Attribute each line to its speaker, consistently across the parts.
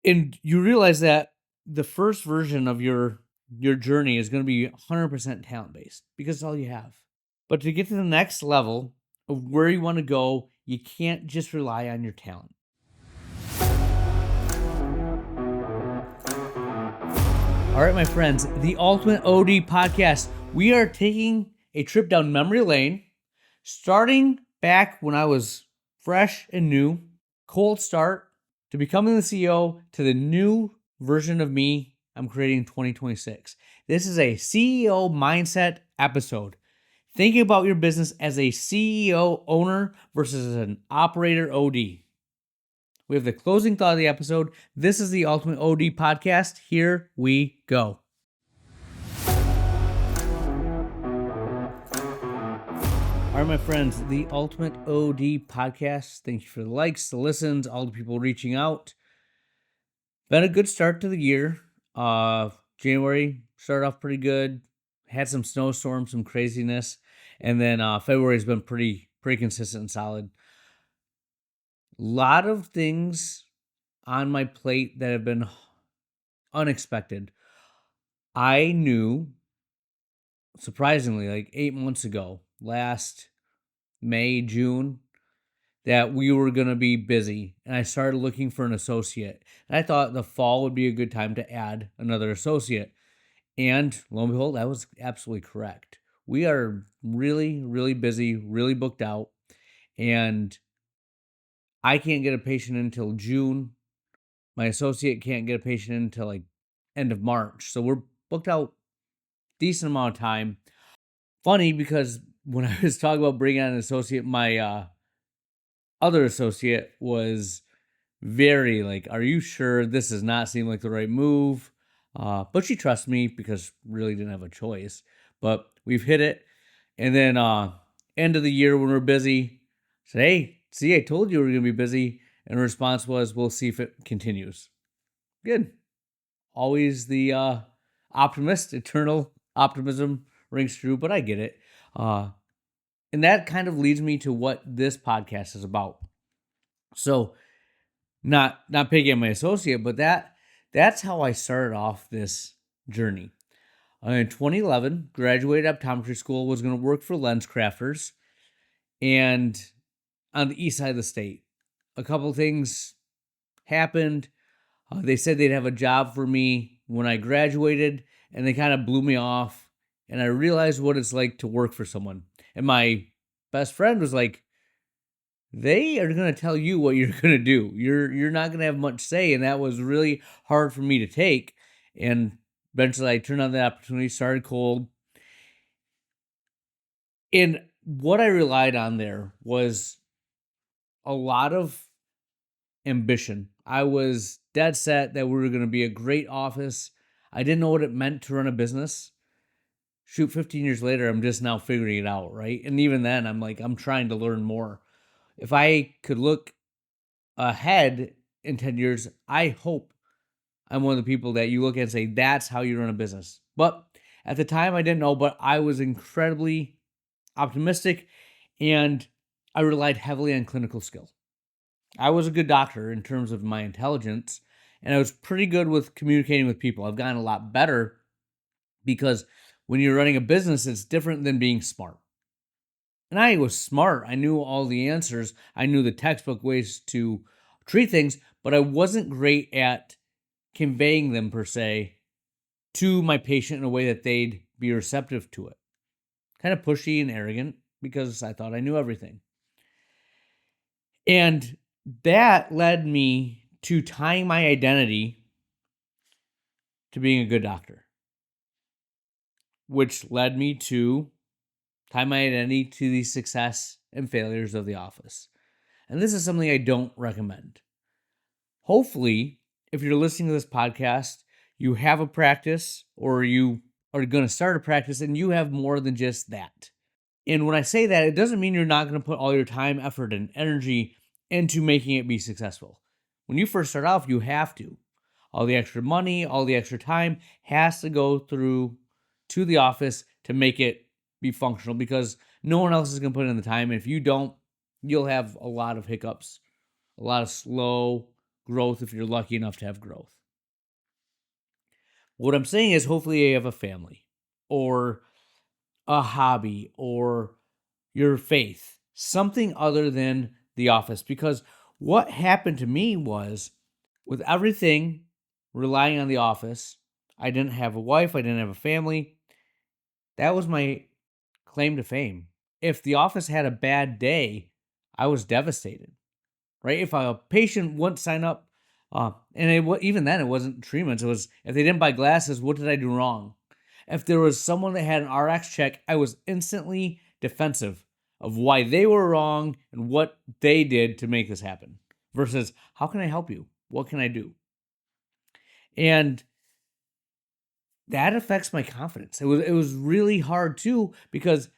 Speaker 1: And you realize that the first version of your journey is going to be 100% talent based because it's all you have. But to get to the next level of where you want to go, you can't just rely on your talent. All right, my friends, the Ultimate OD podcast. We are taking a trip down memory lane, starting back when I was fresh and new, cold start, to becoming the CEO, to the new version of me I'm creating in 2026. This is a CEO mindset episode. Thinking about your business as a CEO owner versus an operator OD. We have the closing thought of the episode. This is the Ultimate OD podcast. Here we go. All right, my friends, the Ultimate OD podcast. Thank you for the likes, the listens, all the people reaching out. Been a good start to the year. January started off pretty good. Had some snowstorms, some craziness, and then February has been pretty consistent and solid. A lot of things on my plate that have been unexpected. I knew, surprisingly, like 8 months ago, last May, June, that we were going to be busy, and I started looking for an associate. And I thought the fall would be a good time to add another associate. And lo and behold, that was absolutely correct. We are really, really busy, really booked out, and I can't get a patient until June. My associate can't get a patient until like end of March. So we're booked out decent amount of time. Funny because when I was talking about bringing on an associate, my other associate was very like, "Are you sure this does not seem like the right move?" But she trusts me because really didn't have a choice. But we've hit it. And then end of the year when we're busy, I said, "Hey, see, I told you we were going to be busy." And her response was, "We'll see if it continues." Good. Always the optimist, eternal optimism rings true, but I get it. And that kind of leads me to what this podcast is about. So, not picking on my associate, but that's how I started off this journey. In 2011, graduated optometry school, was going to work for Lens Crafters, and on the east side of the state. A couple things happened. They said they'd have a job for me when I graduated, and they kind of blew me off. And I realized what it's like to work for someone. And my best friend was like, "They are going to tell you what you're going to do. You're not going to have much say." And that was really hard for me to take. And eventually I turned on the opportunity, started cold. And what I relied on there was a lot of ambition. I was dead set that we were going to be a great office. I didn't know what it meant to run a business. Shoot, 15 years later, I'm just now figuring it out, right? And even then, I'm trying to learn more. If I could look ahead in 10 years, I hope I'm one of the people that you look at and say, that's how you run a business. But at the time, I didn't know, but I was incredibly optimistic, and I relied heavily on clinical skill. I was a good doctor in terms of my intelligence, and I was pretty good with communicating with people. I've gotten a lot better because when you're running a business, it's different than being smart. And I was smart. I knew all the answers. I knew the textbook ways to treat things, but I wasn't great at conveying them per se to my patient in a way that they'd be receptive to it. Kind of pushy and arrogant because I thought I knew everything. And that led me to tying my identity to being a good doctor, which led me to tie my identity to the success and failures of the office. And this is something I don't recommend. Hopefully, if you're listening to this podcast, you have a practice or you are going to start a practice and you have more than just that. And when I say that, it doesn't mean you're not going to put all your time, effort, and energy into making it be successful. When you first start off, you have to. All the extra money, all the extra time has to go through to the office to make it be functional because no one else is going to put in the time. And if you don't, you'll have a lot of hiccups, a lot of slow growth if you're lucky enough to have growth. What I'm saying is, hopefully, you have a family or a hobby or your faith, something other than the office. Because what happened to me was, with everything relying on the office, I didn't have a wife, I didn't have a family. That was my claim to fame. If the office had a bad day, I was devastated, right? If a patient wouldn't sign up, even then, it wasn't treatments. It was, if they didn't buy glasses, what did I do wrong? If there was someone that had an RX check, I was instantly defensive of why they were wrong and what they did to make this happen. Versus, how can I help you? What can I do? And that affects my confidence. It was really hard too, because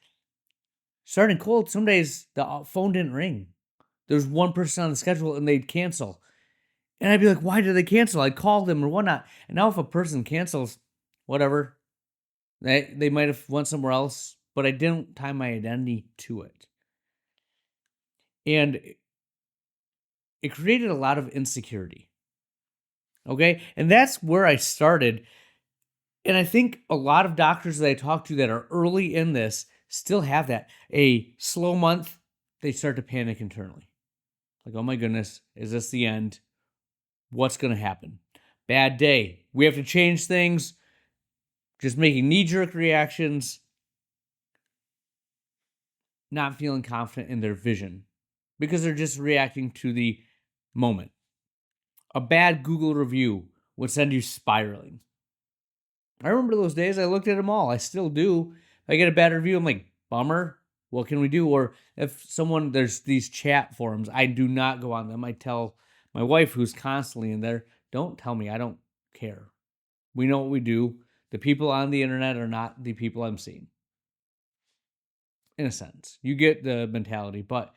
Speaker 1: starting cold, some days the phone didn't ring. There's one person on the schedule and they'd cancel. And I'd be like, why did they cancel? I'd call them or whatnot. And now if a person cancels, whatever, they might have went somewhere else, but I didn't tie my identity to it. And it created a lot of insecurity. Okay? And that's where I started. And I think a lot of doctors that I talk to that are early in this still have that. A slow month, they start to panic internally. Like, oh my goodness, is this the end? What's going to happen? Bad day. We have to change things. Just making knee-jerk reactions. Not feeling confident in their vision because they're just reacting to the moment. A bad Google review would send you spiraling. I remember those days. I looked at them all. I still do. If I get a bad review, I'm like, bummer. What can we do? Or if there's these chat forums, I do not go on them. I tell my wife, who's constantly in there, don't tell me. I don't care. We know what we do. The people on the internet are not the people I'm seeing. In a sense, you get the mentality, but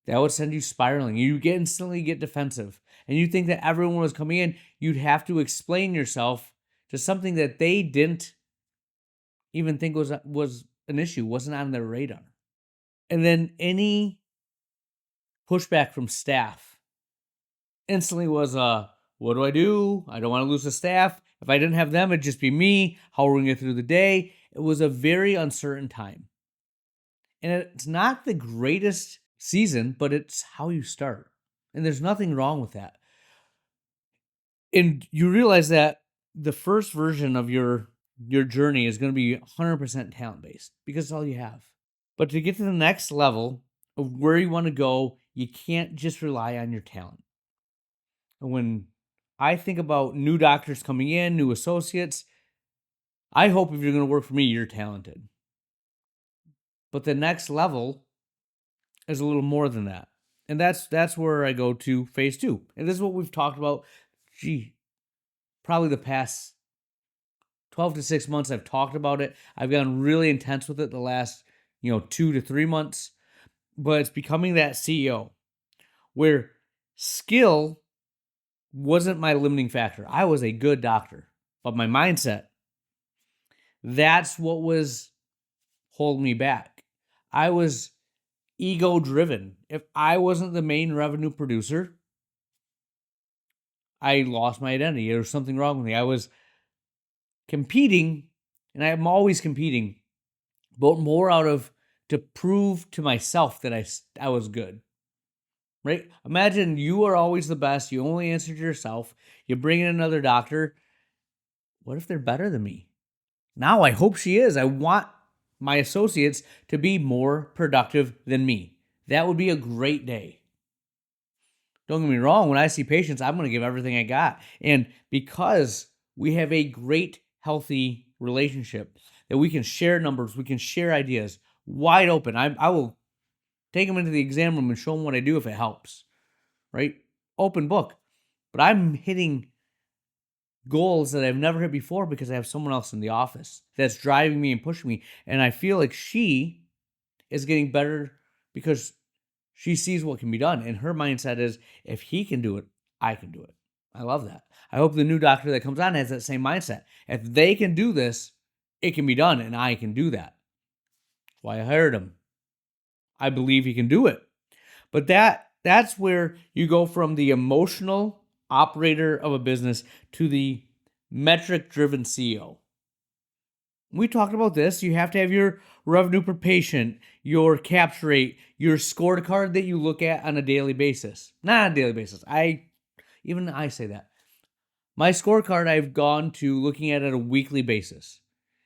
Speaker 1: that would send you spiraling. You instantly get defensive. And you think that everyone was coming in, you'd have to explain yourself to something that they didn't even think was an issue, wasn't on their radar. And then any pushback from staff instantly was, what do I do? I don't want to lose the staff. If I didn't have them, it'd just be me. How are we going to get through the day? It was a very uncertain time. And it's not the greatest season, but it's how you start. And there's nothing wrong with that. And you realize that the first version of your journey is going to be 100% talent-based because it's all you have. But to get to the next level of where you want to go, you can't just rely on your talent. And when I think about new doctors coming in, new associates, I hope if you're going to work for me, you're talented. But the next level is a little more than that. And that's where I go to phase 2. And this is what we've talked about. Probably the past 12 to 6 months I've talked about it. I've gotten really intense with it the last, 2 to 3 months. But it's becoming that CEO where skill wasn't my limiting factor. I was a good doctor, but my mindset, that's what was holding me back. I was ego driven. If I wasn't the main revenue producer, I lost my identity. There was something wrong with me. I was competing, and I'm always competing, but more out of to prove to myself that I was good. Right? Imagine you are always the best. You only answer to yourself. You bring in another doctor. What if they're better than me? Now I hope she is. I want my associates to be more productive than me. That would be a great day. Don't get me wrong. When I see patients, I'm going to give everything I got. And because we have a great, healthy relationship that we can share numbers, we can share ideas, wide open. I will take them into the exam room and show them what I do if it helps, right? Open book. But I'm hitting goals that I've never hit before because I have someone else in the office that's driving me and pushing me. And I feel like she is getting better because she sees what can be done. And her mindset is, if he can do it, I can do it. I love that. I hope the new doctor that comes on has that same mindset. If they can do this, it can be done, and I can do that. That's why I hired him. I believe he can do it. But that's where you go from the emotional operator of a business to the metric-driven CEO. We talked about this. You have to have your revenue per patient, your capture rate, your scorecard that you look at on a daily basis. Not on a daily basis. I say that. My scorecard I've gone to looking at a weekly basis.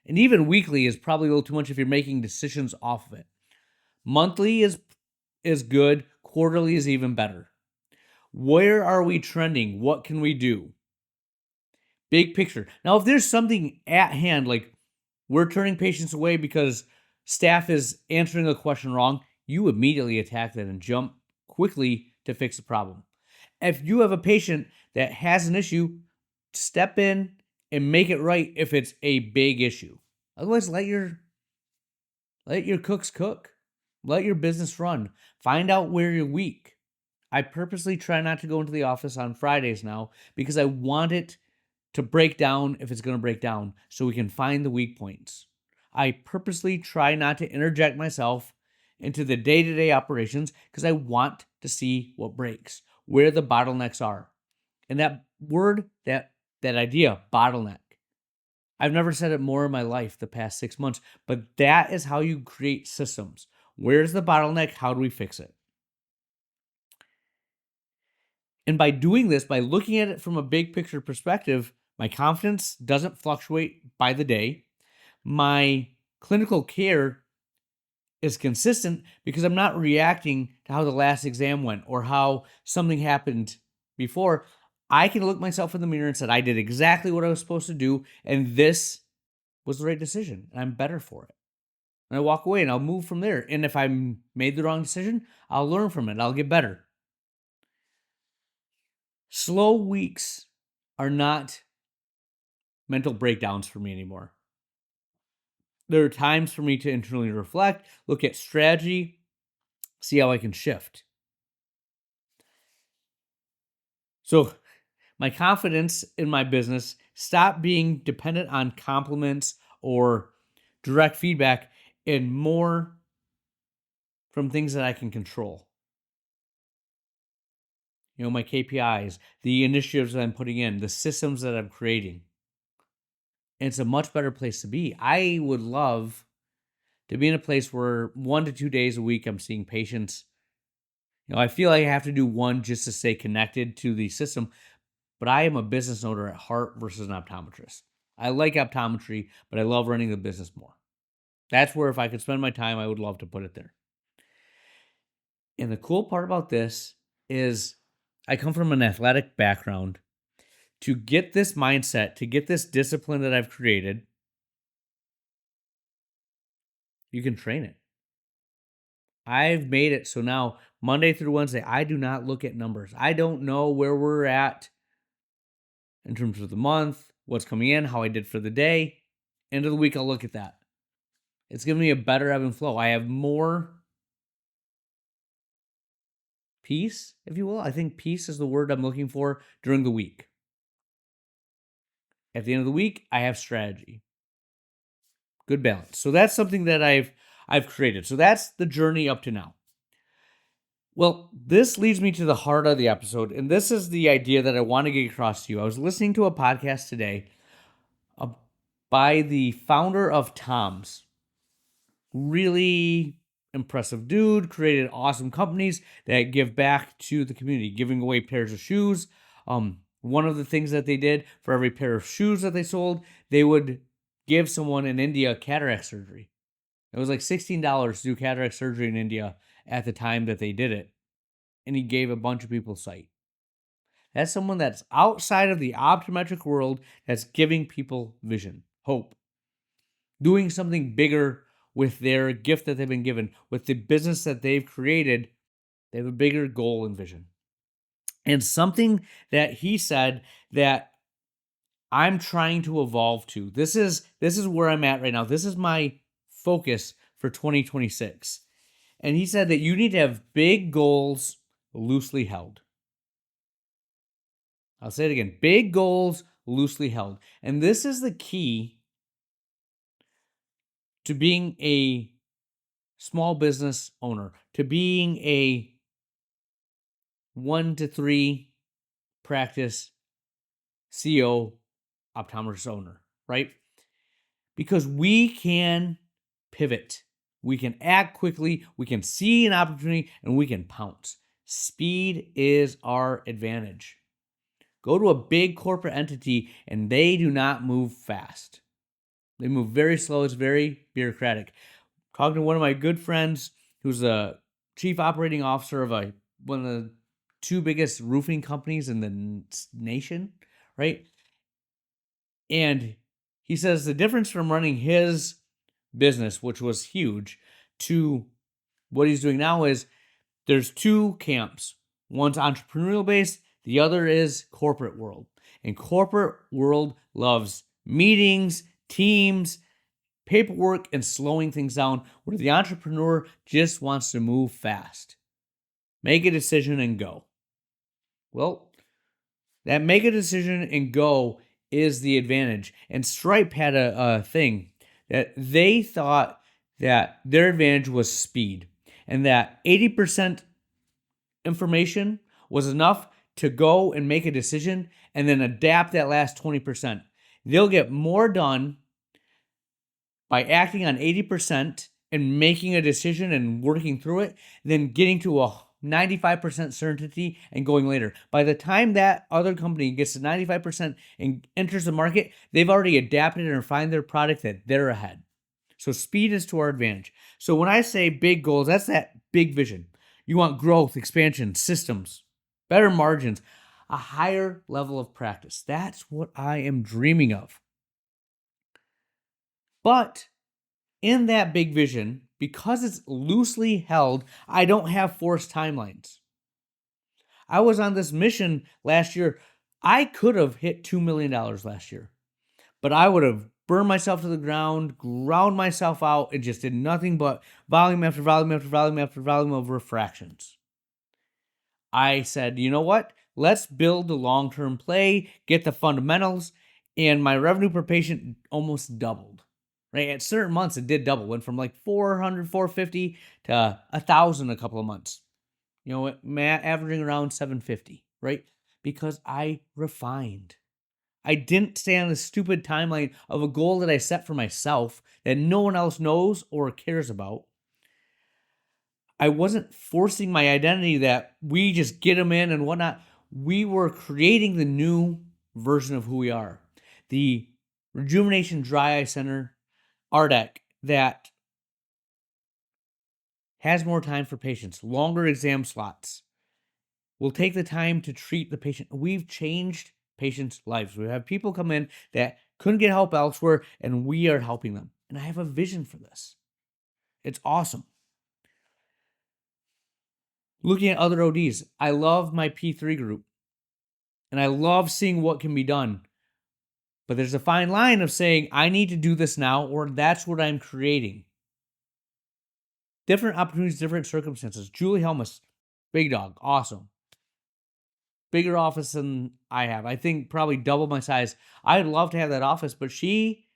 Speaker 1: And even weekly is probably a little too much if you're making decisions off of it. Monthly is good. Quarterly is even better. Where are we trending? What can we do? Big picture. Now, if there's something at hand, like we're turning patients away because staff is answering a question wrong, you immediately attack that and jump quickly to fix the problem. If you have a patient that has an issue, step in and make it right if it's a big issue. Otherwise, let your cooks cook. Let your business run. Find out where you're weak. I purposely try not to go into the office on Fridays now because I want it to break down if it's going to break down so we can find the weak points. I purposely try not to interject myself into the day-to-day operations because I want to see what breaks, where the bottlenecks are. And that word, that idea, bottleneck, I've never said it more in my life the past 6 months, but that is how you create systems. Where's the bottleneck? How do we fix it? And by doing this, by looking at it from a big picture perspective, my confidence doesn't fluctuate by the day. My clinical care is consistent because I'm not reacting to how the last exam went or how something happened before. I can look myself in the mirror and say, I did exactly what I was supposed to do, and this was the right decision, and I'm better for it. And I walk away and I'll move from there. And if I made the wrong decision, I'll learn from it. I'll get better. Slow weeks are not mental breakdowns for me anymore. There are times for me to internally reflect, look at strategy, see how I can shift. So my confidence in my business stopped being dependent on compliments or direct feedback and more from things that I can control. My KPIs, the initiatives that I'm putting in, the systems that I'm creating. And it's a much better place to be. I would love to be in a place where 1 to 2 days a week I'm seeing patients. I feel like I have to do one just to stay connected to the system, but I am a business owner at heart versus an optometrist. I like optometry, but I love running the business more. That's where if I could spend my time, I would love to put it there. And the cool part about this is I come from an athletic background. To get this mindset, to get this discipline that I've created, you can train it. I've made it so now Monday through Wednesday, I do not look at numbers. I don't know where we're at in terms of the month, what's coming in, how I did for the day. End of the week, I'll look at that. It's giving me a better ebb and flow. I have more peace, if you will. I think peace is the word I'm looking for during the week. At the end of the week, I have strategy. Good balance. So that's something that I've created. So that's the journey up to now. Well, this leads me to the heart of the episode, and this is the idea that I want to get across to you. I was listening to a podcast today by the founder of Tom's. Really impressive dude, created awesome companies that give back to the community, giving away pairs of shoes. One of the things that they did, for every pair of shoes that they sold, they would give someone in India cataract surgery. It was like $16 to do cataract surgery in India at the time that they did it. And he gave a bunch of people sight. That's someone that's outside of the optometric world that's giving people vision, hope. Doing something bigger with their gift that they've been given, with the business that they've created. They have a bigger goal and vision. And something that he said that I'm trying to evolve to. This is where I'm at right now. This is my focus for 2026. And he said that you need to have big goals loosely held. I'll say it again. Big goals loosely held. And this is the key to being a small business owner, to being a 1 to 3 practice CEO, optometrist owner, right? Because we can pivot. We can act quickly, we can see an opportunity, and we can pounce. Speed is our advantage. Go to a big corporate entity and they do not move fast. They move very slow. It's very bureaucratic. Talking to one of my good friends who's a chief operating officer of one of the two biggest roofing companies in the nation, right? And he says the difference from running his business, which was huge, to what he's doing now is there's two camps. One's entrepreneurial based, the other is corporate world. And corporate world loves meetings, teams, paperwork, and slowing things down, where the entrepreneur just wants to move fast. Make a decision and go. Well, that make a decision and go is the advantage. And Stripe had a thing that they thought that their advantage was speed, and that 80% information was enough to go and make a decision and then adapt that last 20%. They'll get more done by acting on 80% and making a decision and working through it than getting to a 95% certainty and going later. By the time that other company gets to 95% and enters the market, they've already adapted and refined their product that they're ahead. So speed is to our advantage. So when I say big goals, that's that big vision. You want growth, expansion, systems, better margins, a higher level of practice. That's what I am dreaming of. But in that big vision, because it's loosely held, I don't have forced timelines. I was on this mission last year. I could have hit $2 million last year, but I would have burned myself to the ground, ground myself out, and just did nothing but volume after volume after volume after volume of refractions. I said, you know what? Let's build the long-term play, get the fundamentals, and my revenue per patient almost doubled. Right? At certain months, it did double. Went from like 400, 450 to 1,000 a couple of months. You know, averaging around 750, right? Because I refined. I didn't stay on the stupid timeline of a goal that I set for myself that no one else knows or cares about. I wasn't forcing my identity that we just get them in and whatnot. We were creating the new version of who we are. The Rejuvenation Dry Eye Center, RDEC, that has more time for patients, longer exam slots. We'll take the time to treat the patient. We've changed patients' lives. We have people come in that couldn't get help elsewhere, and we are helping them. And I have a vision for this. It's awesome. Looking at other ODs, I love my P3 group, and I love seeing what can be done. But there's a fine line of saying, I need to do this now, or that's what I'm creating. Different opportunities, different circumstances. Julie Helmus, big dog, awesome. Bigger office than I have. I think probably double my size. I'd love to have that office, but she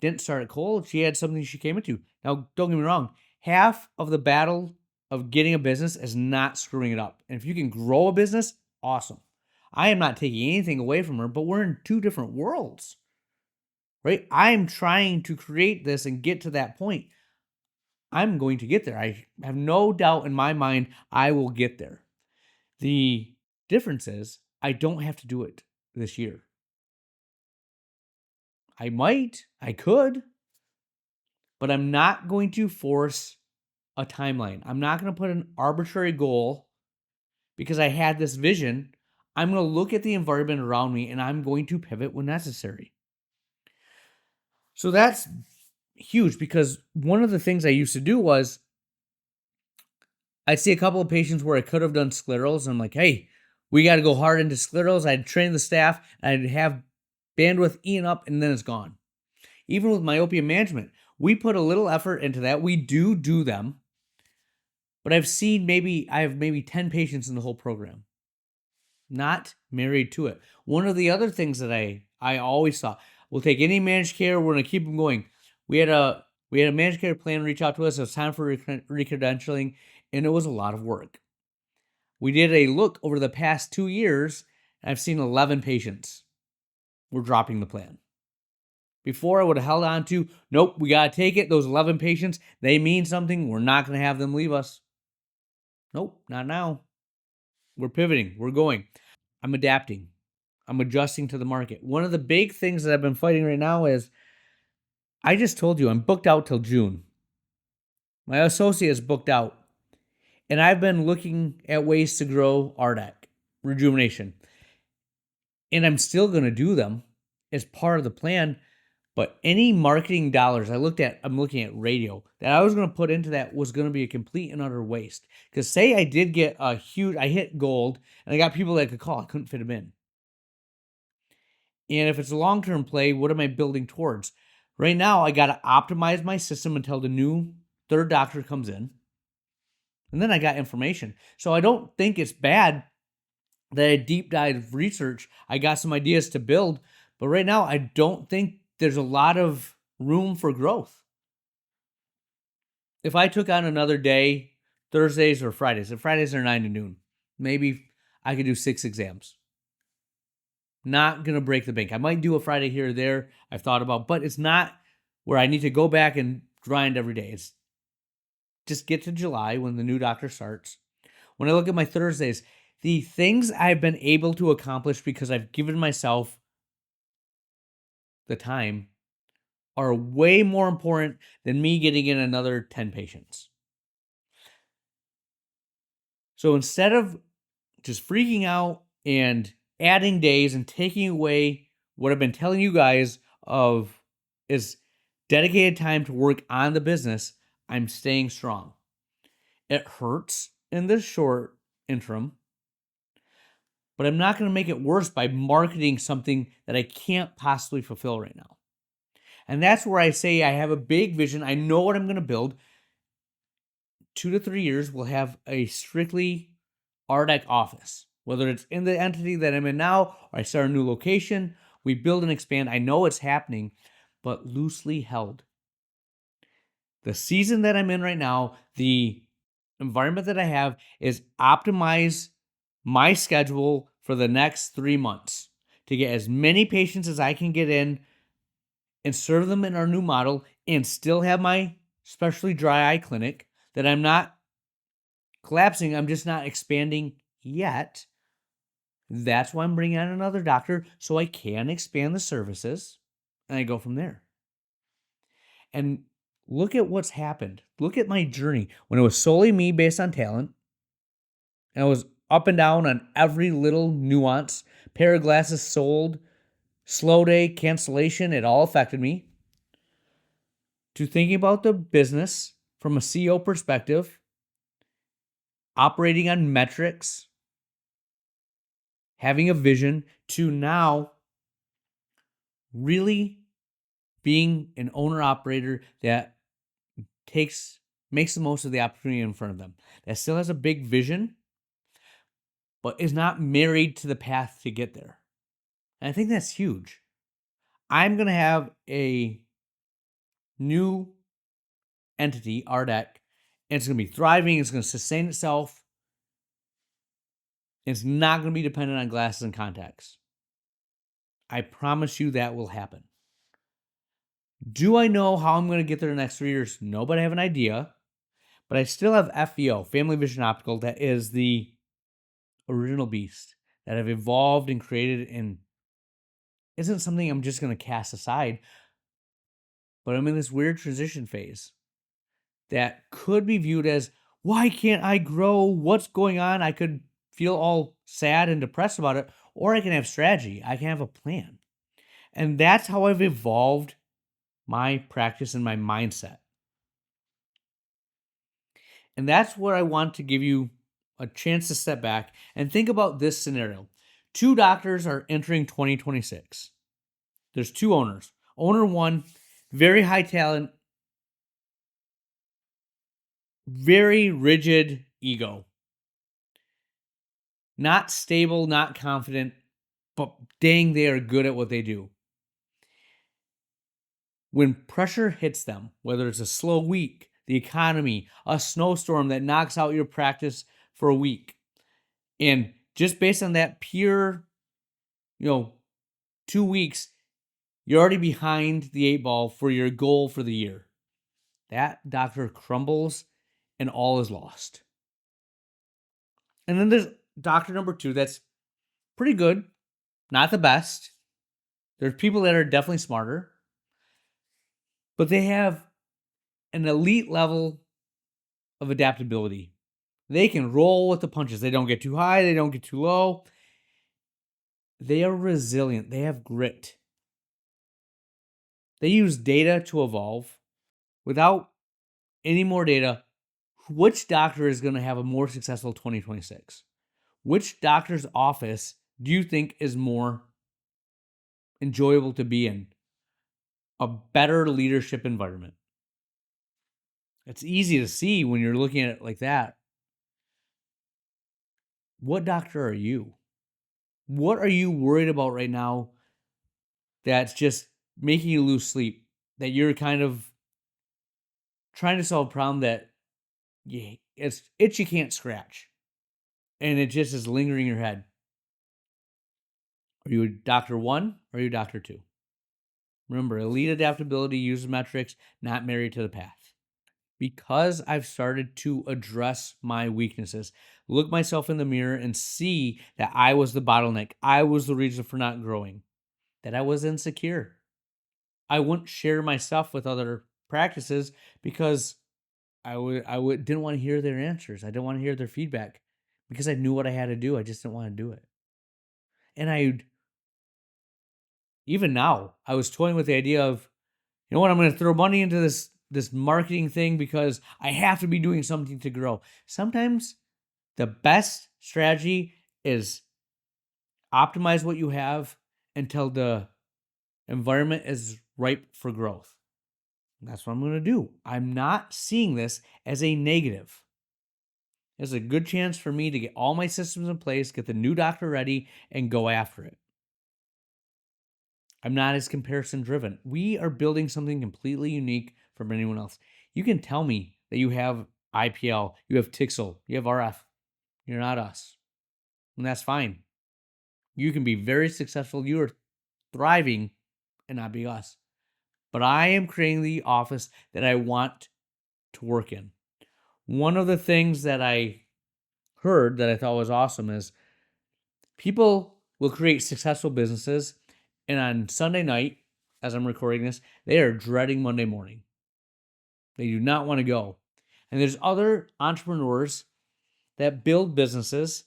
Speaker 1: didn't start at cold. She had something she came into. Now, don't get me wrong. Half of the battle of getting a business is not screwing it up. And if you can grow a business, awesome. I am not taking anything away from her, but we're in two different worlds, right? I'm trying to create this and get to that point. I'm going to get there. I have no doubt in my mind I will get there. The difference is I don't have to do it this year. I might, I could, but I'm not going to force a timeline. I'm not going to put an arbitrary goal because I had this vision. I'm going to look at the environment around me and I'm going to pivot when necessary. So that's huge, because one of the things I used to do was I'd see a couple of patients where I could have done sclerals. And I'm like, hey, we got to go hard into sclerals. I'd train the staff. I'd have bandwidth eaten up, and then it's gone. Even with myopia management, we put a little effort into that. We do them. But I've seen I have maybe 10 patients in the whole program. Not married to it. One of the other things that I always saw, we'll take any managed care, we're going to keep them going. We had a managed care plan reach out to us. It was time for recredentialing, and it was a lot of work. We did a look over the past 2 years, and I've seen 11 patients. We're dropping the plan. Before I would have held on to, nope, we got to take it. Those 11 patients, they mean something. We're not going to have them leave us. Nope, not now. We're pivoting. We're going. I'm adapting. I'm adjusting to the market. One of the big things that I've been fighting right now is I just told you I'm booked out till June. My associate is booked out. And I've been looking at ways to grow RDAC, rejuvenation. And I'm still going to do them as part of the plan. But any marketing dollars I'm looking at radio that I was going to put into that was going to be a complete and utter waste. Because say I did get I hit gold and I got people that could call, I couldn't fit them in. And if it's a long-term play, what am I building towards? Right now, I got to optimize my system until the new third doctor comes in. And then I got information. So I don't think it's bad that I deep dive research. I got some ideas to build. But right now, I don't think there's a lot of room for growth. If I took on another day, Thursdays or Fridays, if Fridays are 9 to noon, maybe I could do 6 exams. Not going to break the bank. I might do a Friday here or there, I've thought about, but it's not where I need to go back and grind every day. It's just get to July when the new doctor starts. When I look at my Thursdays, the things I've been able to accomplish because I've given myself the time are way more important than me getting in another 10 patients. So instead of just freaking out and adding days and taking away what I've been telling you guys of is dedicated time to work on the business, I'm staying strong. It hurts in this short interim, but I'm not going to make it worse by marketing something that I can't possibly fulfill right now. And that's where I say I have a big vision. I know what I'm going to build. 2 to 3 years, we'll have a strictly RDEC office. Whether it's in the entity that I'm in now or I start a new location, we build and expand. I know it's happening, but loosely held. The season that I'm in right now, the environment that I have is optimize my schedule for the next 3 months to get as many patients as I can get in and serve them in our new model and still have my specialty dry eye clinic that I'm not collapsing. I'm just not expanding yet. That's why I'm bringing on another doctor so I can expand the services and I go from there. And look at what's happened. Look at my journey when it was solely me based on talent. And I was up and down on every little nuance. Pair of glasses sold, slow day, cancellation, it all affected me. To thinking about the business from a CEO perspective, operating on metrics, having a vision, to now really being an owner-operator that makes the most of the opportunity in front of them. That still has a big vision, but is not married to the path to get there. And I think that's huge. I'm going to have a new entity, RDEC, and it's going to be thriving. It's going to sustain itself. It's not going to be dependent on glasses and contacts. I promise you that will happen. Do I know how I'm going to get there in the next 3 years? No, but I have an idea. But I still have FVO, Family Vision Optical, that is the original beast that I've evolved and created and isn't something I'm just going to cast aside. But I'm in this weird transition phase that could be viewed as, why can't I grow? What's going on? I could feel all sad and depressed about it, or I can have strategy. I can have a plan. And that's how I've evolved my practice and my mindset. And that's where I want to give you a chance to step back and think about this scenario. 2 doctors are entering 2026. There's 2 owners. Owner 1, very high talent, very rigid ego. Not stable, not confident, but dang, they are good at what they do. When pressure hits them, whether it's a slow week, the economy, a snowstorm that knocks out your practice for a week, And just based on that pure, 2 weeks, you're already behind the 8 ball for your goal for the year. That doctor crumbles and all is lost. And then there's doctor number 2 that's pretty good, not the best. There's people that are definitely smarter, but they have an elite level of adaptability. They can roll with the punches. They don't get too high, they don't get too low. They are resilient. They have grit. They use data to evolve. Without any more data, which doctor is going to have a more successful 2026? Which doctor's office do you think is more enjoyable to be in? A better leadership environment. It's easy to see when you're looking at it like that. What doctor are you? What are you worried about right now that's just making you lose sleep? That you're kind of trying to solve a problem that it's itch you can't scratch. And it just is lingering in your head. Are you doctor 1 or are you doctor 2? Remember, elite adaptability uses metrics, not married to the path. Because I've started to address my weaknesses, look myself in the mirror and see that I was the bottleneck. I was the reason for not growing, that I was insecure. I wouldn't share my stuff with other practices because didn't want to hear their answers. I didn't want to hear their feedback because I knew what I had to do. I just didn't want to do it. And even now, I was toying with the idea of, you know what, I'm going to throw money into this marketing thing because I have to be doing something to grow. Sometimes the best strategy is optimize what you have until the environment is ripe for growth. And that's what I'm going to do. I'm not seeing this as a negative. There's a good chance for me to get all my systems in place, get the new doctor ready, and go after it. I'm not as comparison driven. We are building something completely unique from anyone else. You can tell me that you have IPL, you have Tixel, you have RF. You're not us. And that's fine. You can be very successful. You are thriving and not be us. But I am creating the office that I want to work in. One of the things that I heard that I thought was awesome is people will create successful businesses, and on Sunday night, as I'm recording this, they are dreading Monday morning. They do not want to go. And there's other entrepreneurs that build businesses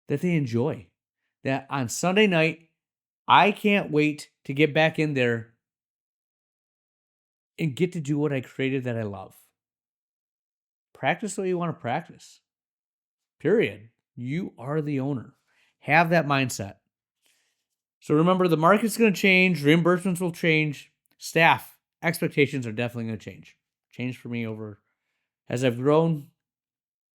Speaker 1: that they enjoy. That on Sunday night, I can't wait to get back in there and get to do what I created that I love. Practice what you want to practice. Period. You are the owner. Have that mindset. So remember, the market's going to change. Reimbursements will change. Staff expectations are definitely going to change. Change for me over as I've grown.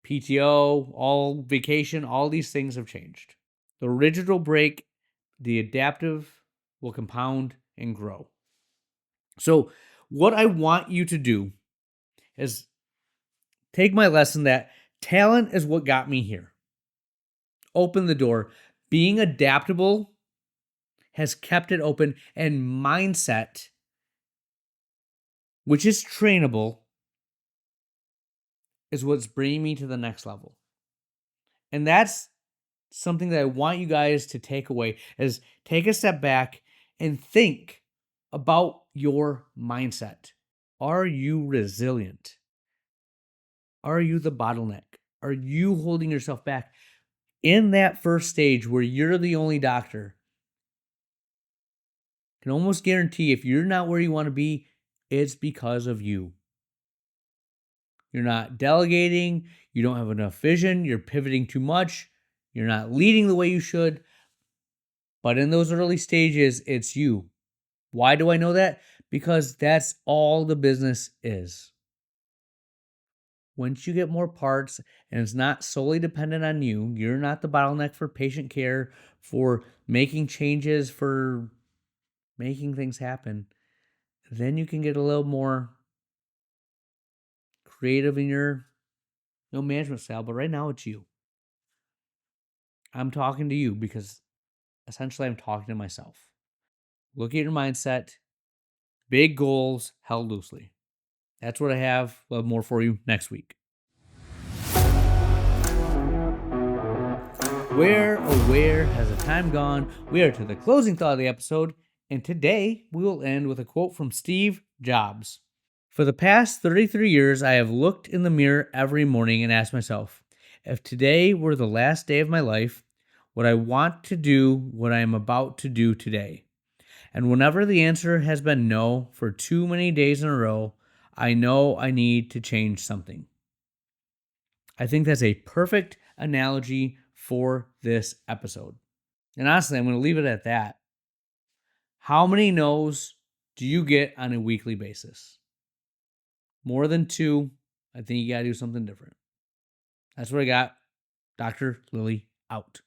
Speaker 1: PTO, all vacation, all these things have changed. The rigid will break. The adaptive will compound and grow. So what I want you to do is take my lesson that talent is what got me here. Open the door. Being adaptable has kept it open, and mindset, which is trainable, is what's bringing me to the next level. And that's something that I want you guys to take away is take a step back and think about your mindset. Are you resilient? Are you the bottleneck? Are you holding yourself back? In that first stage where you're the only doctor, I can almost guarantee if you're not where you want to be, it's because of you. You're not delegating, you don't have enough vision, you're pivoting too much, you're not leading the way you should. But in those early stages, it's you. Why do I know that? Because that's all the business is. Once you get more parts and it's not solely dependent on you, you're not the bottleneck for patient care, for making changes, for making things happen, then you can get a little more creative in your management style. But right now it's you. I'm talking to you because essentially I'm talking to myself. Look at your mindset, big goals held loosely. That's what I have. We'll have more for you next week. Where, oh where has the time gone? We are to the closing thought of the episode, and today we will end with a quote from Steve Jobs. For the past 33 years, I have looked in the mirror every morning and asked myself, if today were the last day of my life, would I want to do what I am about to do today? And whenever the answer has been no for too many days in a row, I know I need to change something. I think that's a perfect analogy for this episode. And honestly, I'm going to leave it at that. How many no's do you get on a weekly basis? More than 2, I think you got to do something different. That's what I got. Dr. Lily out.